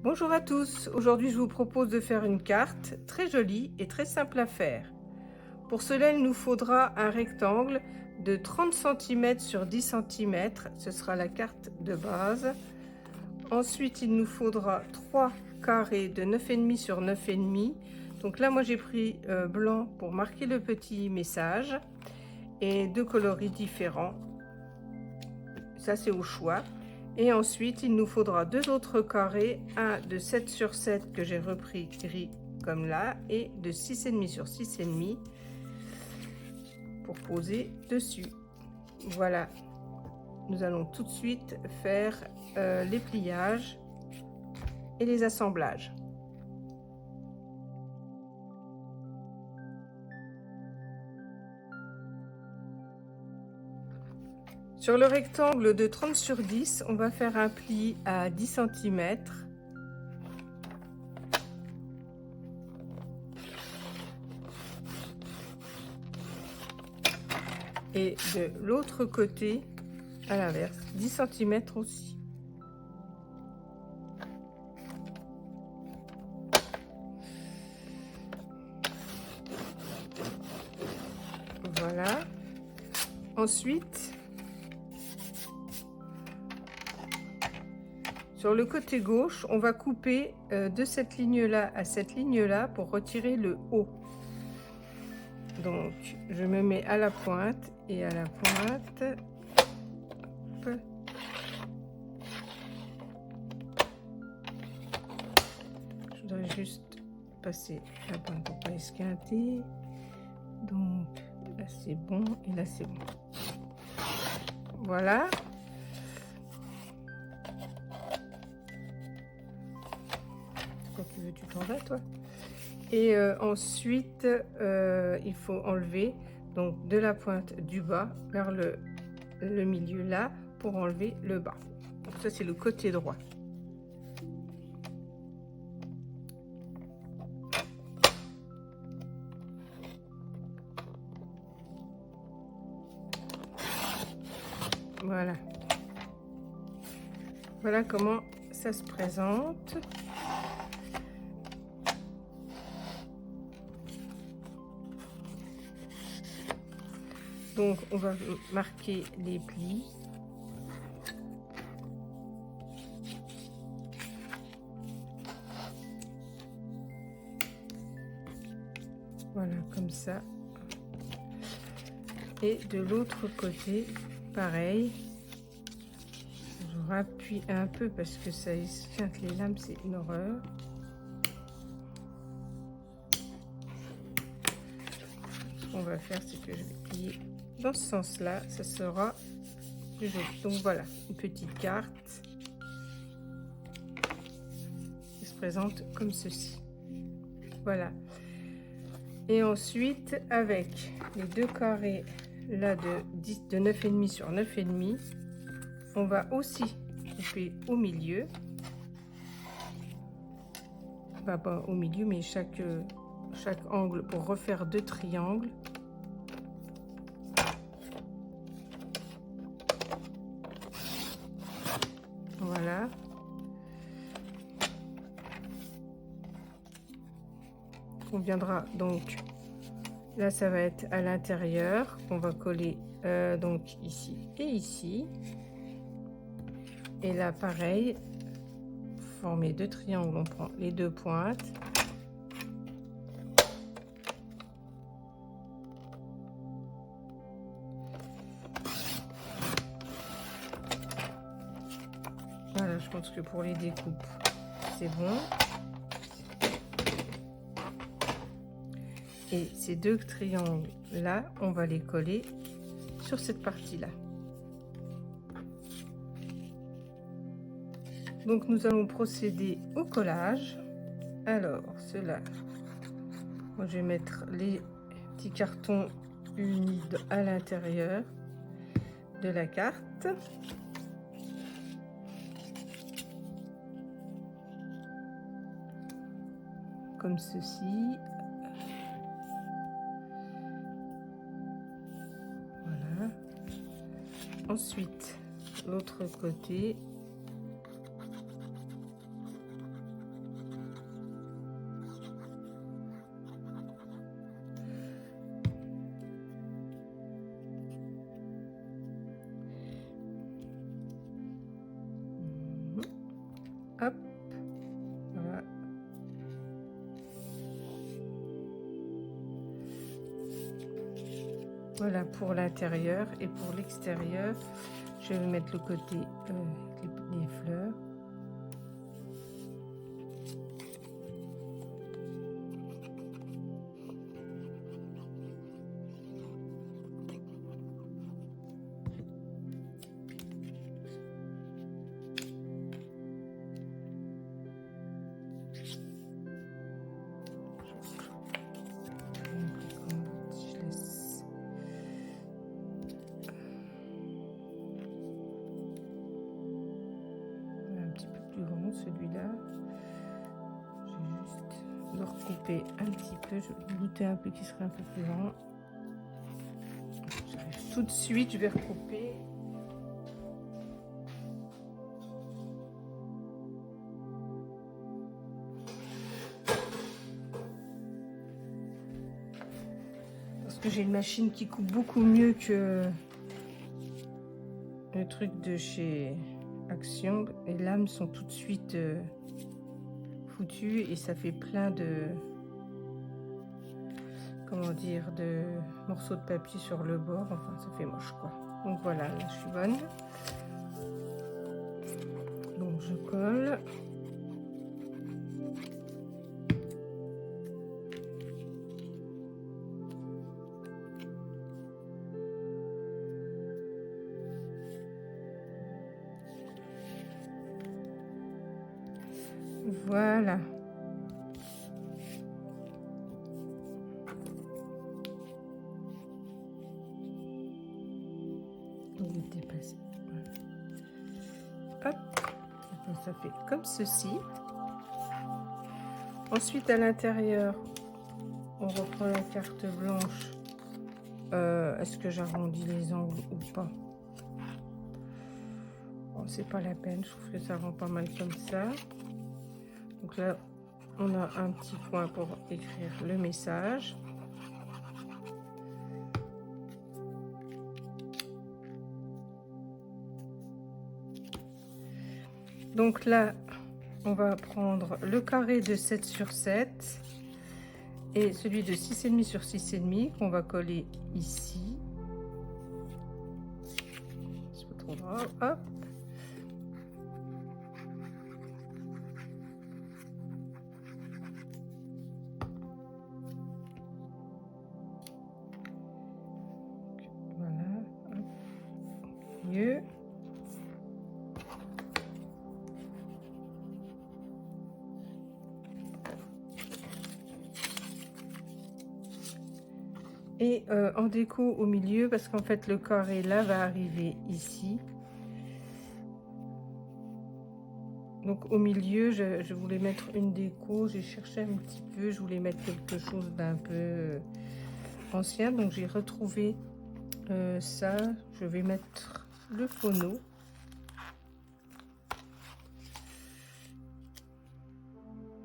Bonjour à tous, aujourd'hui je vous propose de faire une carte très jolie et très simple à faire. Pour cela il nous faudra un rectangle de 30 cm sur 10 cm, ce sera la carte de base. Ensuite il nous faudra 3 carrés de 9,5 sur 9,5. Donc là moi j'ai pris blanc pour marquer le petit message et deux coloris différents, ça c'est au choix. Et ensuite il nous faudra deux autres carrés, un de 7 sur 7 que j'ai repris gris comme là et de 6,5 sur 6,5 pour poser dessus. Voilà, nous allons tout de suite faire les pliages et les assemblages. Sur le rectangle de 30 sur 10, on va faire un pli à 10 cm. Et de l'autre côté, à l'inverse, 10 cm aussi. Voilà. Ensuite, sur le côté gauche, on va couper de cette ligne-là à cette ligne-là pour retirer le haut. Donc, je me mets à la pointe et à la pointe. Hop. Je voudrais juste passer la pointe pour pas esquinter. Donc, là c'est bon et là c'est bon. Voilà. Quand tu veux, tu t'en vas, toi. Et ensuite, il faut enlever donc de la pointe du bas vers le milieu là pour enlever le bas. Donc ça, c'est le côté droit. Voilà. Voilà comment ça se présente. Donc on va marquer les plis. Voilà, comme ça. Et de l'autre côté, pareil. Je rappuie un peu parce que ça esquinte les lames, c'est une horreur. Ce qu'on va faire, c'est que je vais plier dans ce sens-là, ça sera plus joli. Donc voilà, une petite carte qui se présente comme ceci. Voilà. Et ensuite, avec les deux carrés là de 9,5 sur 9,5, on va aussi couper au milieu. Enfin, pas au milieu, mais chaque angle pour refaire deux triangles. Voilà. On viendra donc, là ça va être à l'intérieur, on va coller donc ici et ici. Et là pareil, former deux triangles, on prend les deux pointes. Voilà, je pense que pour les découpes, c'est bon. Et ces deux triangles là, on va les coller sur cette partie là. Donc nous allons procéder au collage. Alors cela, moi je vais mettre les petits cartons humides à l'intérieur de la carte. Comme ceci. Voilà. Ensuite, l'autre côté. Voilà pour l'intérieur, et pour l'extérieur, je vais mettre le côté les fleurs. Celui-là, je vais juste le recouper un petit peu. Je vais goûter un peu qui serait un peu plus grand. J'arrive tout de suite, je vais recouper. Parce que j'ai une machine qui coupe beaucoup mieux que le truc de chez Action, et lames sont tout de suite foutues et ça fait plein de, comment dire, de morceaux de papier sur le bord. Enfin, ça fait moche quoi. Donc voilà, là je suis bonne. Donc je colle. Voilà. Donc dépasser. Voilà. Hop. Ça fait comme ceci. Ensuite, à l'intérieur, on reprend la carte blanche. Est-ce que j'arrondis les angles ou pas? Bon, c'est pas la peine, je trouve que ça rend pas mal comme ça. Donc là, on a un petit point pour écrire le message. Donc là, on va prendre le carré de 7 sur 7 et celui de 6,5 sur 6,5 qu'on va coller ici. C'est pas trop grave. Hop. Voilà. Hop. Mieux. Et en déco au milieu, parce qu'en fait le carré là va arriver ici. Donc au milieu, je voulais mettre une déco. J'ai cherché un petit peu, je voulais mettre quelque chose d'un peu ancien. Donc j'ai retrouvé ça. Je vais mettre le phono.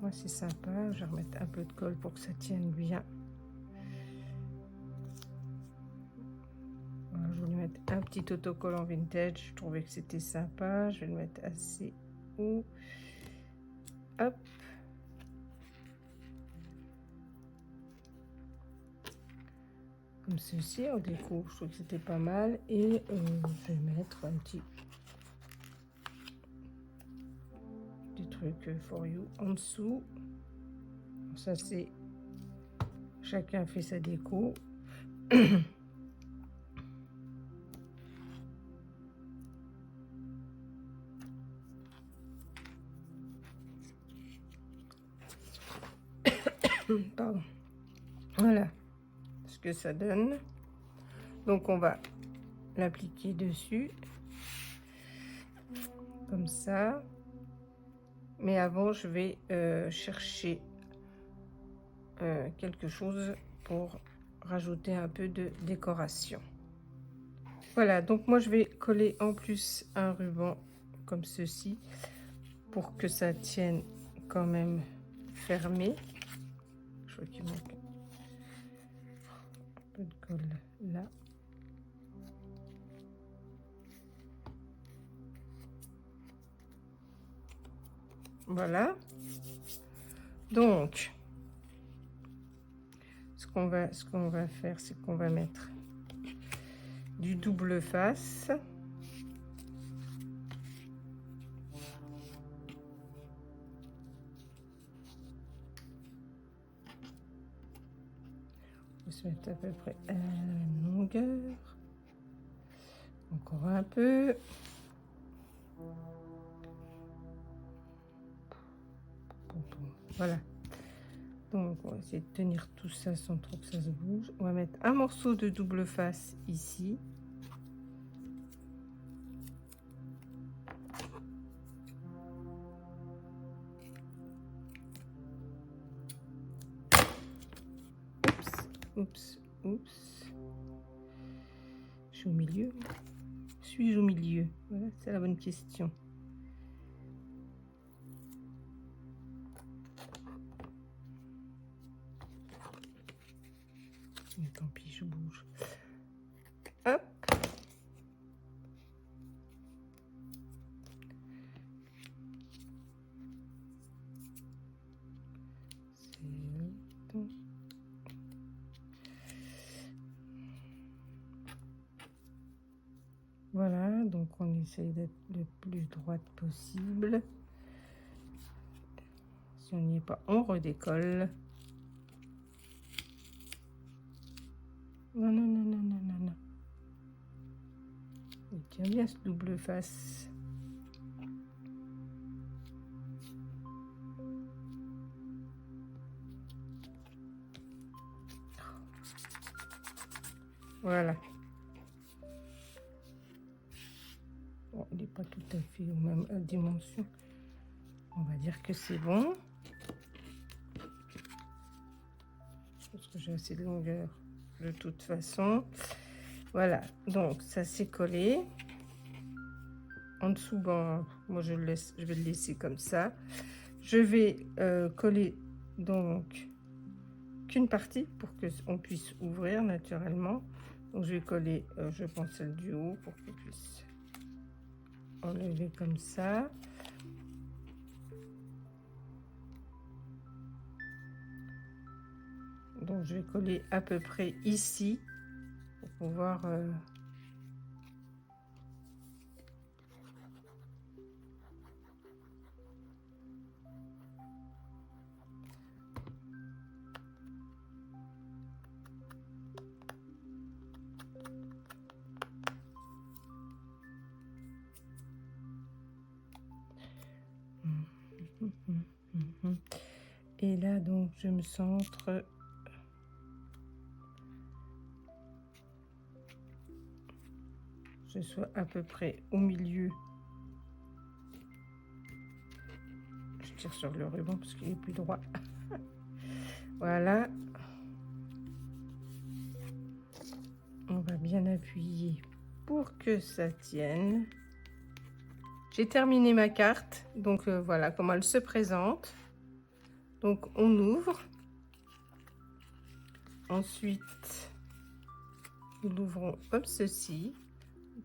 Moi c'est sympa. Je vais remettre un peu de colle pour que ça tienne bien. Je voulais mettre un petit autocollant vintage, je trouvais que c'était sympa. Je vais le mettre assez haut. Hop. Comme ceci, en déco, je trouve que c'était pas mal. Et je vais mettre un petit truc for you en dessous. Ça c'est, chacun fait sa déco. Pardon. Voilà ce que ça donne. Donc on va l'appliquer dessus comme ça, mais avant je vais chercher quelque chose pour rajouter un peu de décoration. Voilà, donc moi je vais coller en plus un ruban comme ceci pour que ça tienne quand même fermé. Je vois qu'il manque un peu de colle là. Voilà. Donc ce qu'on va faire, c'est qu'on va mettre double face. On va se mettre à peu près à la même longueur. Encore un peu. Voilà. Donc on va essayer de tenir tout ça sans trop que ça se bouge. On va mettre un morceau de double face ici. Oups, oups. Je suis au milieu. Suis-je au milieu? Voilà, c'est la bonne question. Mais tant pis, je bouge. Hop. Voilà, donc on essaye d'être le plus droite possible. Si on n'y est pas, on redécolle. Non, non, non, non, non, non, non. Il tient bien ce double face. Voilà. Bon, il n'est pas tout à fait aux mêmes dimensions. On va dire que c'est bon. Parce que j'ai assez de longueur de toute façon. Voilà, donc ça s'est collé. En dessous, bon, moi je vais le laisser comme ça. Je vais coller donc qu'une partie pour que on puisse ouvrir naturellement. Donc je vais coller, je pense, celle du haut pour qu'on puisse enlever comme ça. Donc je vais coller à peu près ici pour pouvoir et là donc je me centre. Je sois à peu près au milieu. Je tire sur le ruban parce qu'il est plus droit. Voilà. On va bien appuyer pour que ça tienne. J'ai terminé ma carte. Donc voilà comment elle se présente. Donc on ouvre. Ensuite, nous l'ouvrons comme ceci.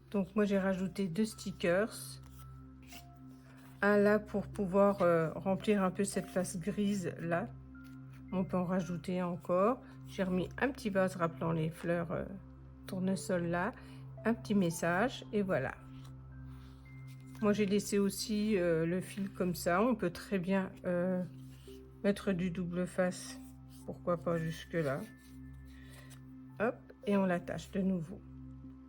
Donc moi j'ai rajouté 2 stickers. Un là pour pouvoir remplir un peu cette face grise là. On peut en rajouter encore. J'ai remis un petit vase rappelant les fleurs tournesol là. Un petit message et voilà. Moi j'ai laissé aussi le fil comme ça. On peut très bien mettre du double face. Pourquoi pas jusque là. Hop, et on l'attache de nouveau.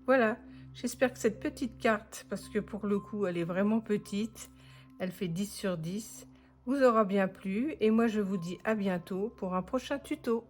Voilà, j'espère que cette petite carte, parce que pour le coup elle est vraiment petite, elle fait 10 sur 10, vous aura bien plu. Et moi je vous dis à bientôt pour un prochain tuto.